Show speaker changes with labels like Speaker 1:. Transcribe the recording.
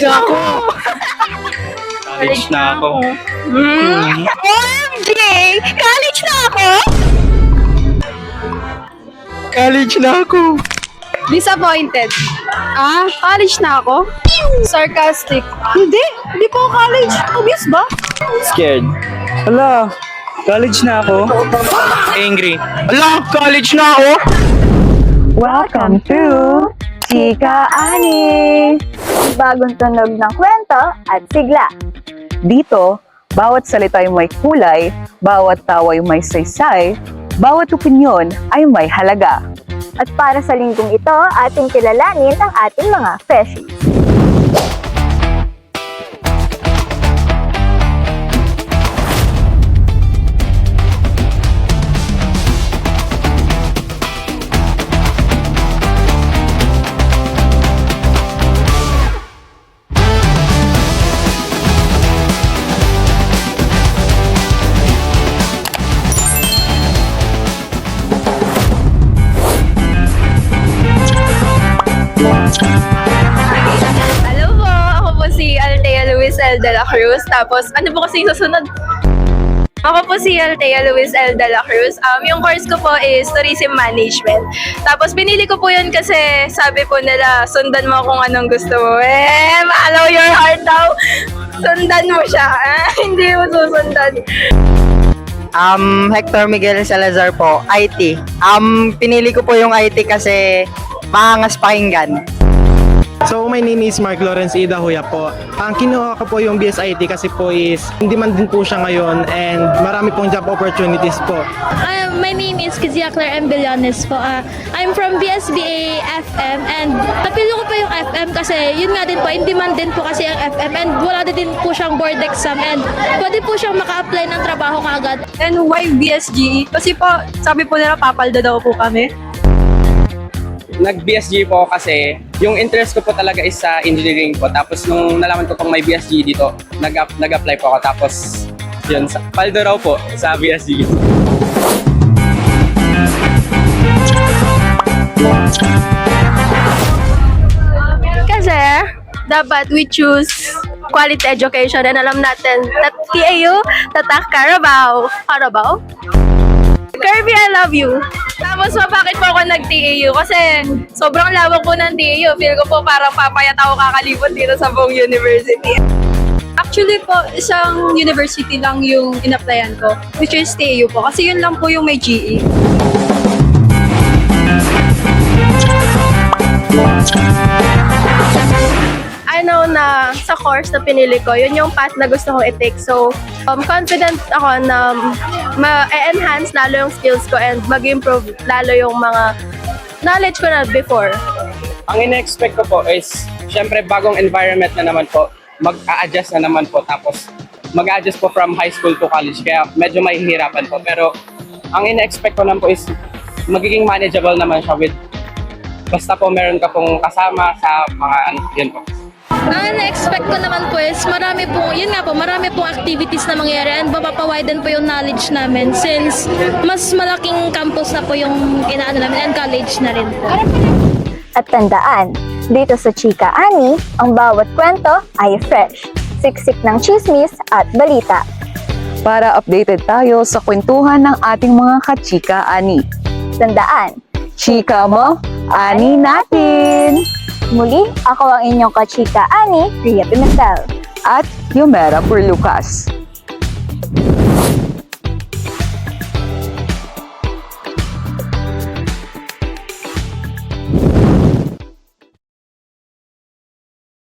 Speaker 1: na ako!
Speaker 2: College na ako.
Speaker 1: OMG! College na ako?
Speaker 2: College na ako.
Speaker 1: Disappointed. College na ako? Sarcastic. Hindi po college. Obvious ba?
Speaker 2: Scared. Hala, college na ako. Angry. Hala, college na ako.
Speaker 3: Welcome to Chika Ani! Bagong tunog ng kwento at sigla. Dito, bawat salita ay may kulay, bawat tawa ay may saysay, bawat opinyon ay may halaga. At para sa linggong ito, ating kilalanin ang ating mga freshies.
Speaker 1: Hello po, ako po si Althea Luis L. De La Cruz. Tapos, ano po kasi yung susunod? Ako po si Althea Luis L. De La Cruz. Yung course ko po is Tourism Management. Tapos, pinili ko po yun kasi sabi po nila, sundan mo kung anong gusto mo. Follow your heart daw. Sundan mo siya. Hindi mo susundan.
Speaker 4: Hector Miguel Salazar po, IT. Pinili ko po yung IT kasi maangas pakinggan.
Speaker 5: So, my name is Mark Lawrence Ida Huya po. Ang kinuha ko po yung BSIT kasi po is hindi man din po siya ngayon and marami pong job opportunities po.
Speaker 6: My name is Kizia Claire M. Villanes po. I'm from BSBA FM and napili ko po yung FM kasi yun nga din po, hindi man din po kasi ang FM and wala din po siyang board exam and pwede po siyang maka-apply ng trabaho kaagad.
Speaker 1: And why BSGE? Kasi po, sabi po nila papalda daw po kami.
Speaker 2: Nag-BSG po kasi yung interest ko po talaga is sa engineering po. Tapos nung nalaman ko pong may BSG dito, nag-apply po ako. Tapos yun, paldo raw po sa BSG.
Speaker 1: Kasi dapat we choose quality education and alam natin that TAU, tatak Carabao. Carabao? Kirby, I love you. Tapos bakit po ako nag-TAU? Kasi sobrang lawak po ng TAU. Feel ko po parang papayat ako kakalibot dito sa buong university. Actually po, isang university lang yung in-applyan ko, which is TAU po. Kasi yun lang po yung may GE. I know na sa course na pinili ko, yun yung path na gusto kong i-take. So, confident ako na ma-enhance lalo yung skills ko and mag-improve lalo yung mga knowledge ko na before.
Speaker 2: Ang ina-expect ko po is, syempre bagong environment na naman po, mag-a-adjust na naman po. Tapos mag-a-adjust po from high school to college, kaya medyo mahihirapan po. Pero ang ina-expect ko naman po is, magiging manageable naman siya with, basta po meron ka pong kasama sa mga yun po.
Speaker 6: Ang na-expect ko naman po is marami pong activities na mangyayari and mapapawiden po yung knowledge namin since mas malaking campus na po yung inaano namin and college na rin po.
Speaker 3: At tandaan, dito sa Chika Ani, ang bawat kwento ay fresh, siksik ng chismis at balita.
Speaker 7: Para updated tayo sa kwentuhan ng ating mga kachika ani.
Speaker 3: Tandaan,
Speaker 7: Chika mo, ani natin!
Speaker 3: muli ako ang inyong kachika Ani, Ria Pimentel.
Speaker 7: At Yomera Lucas.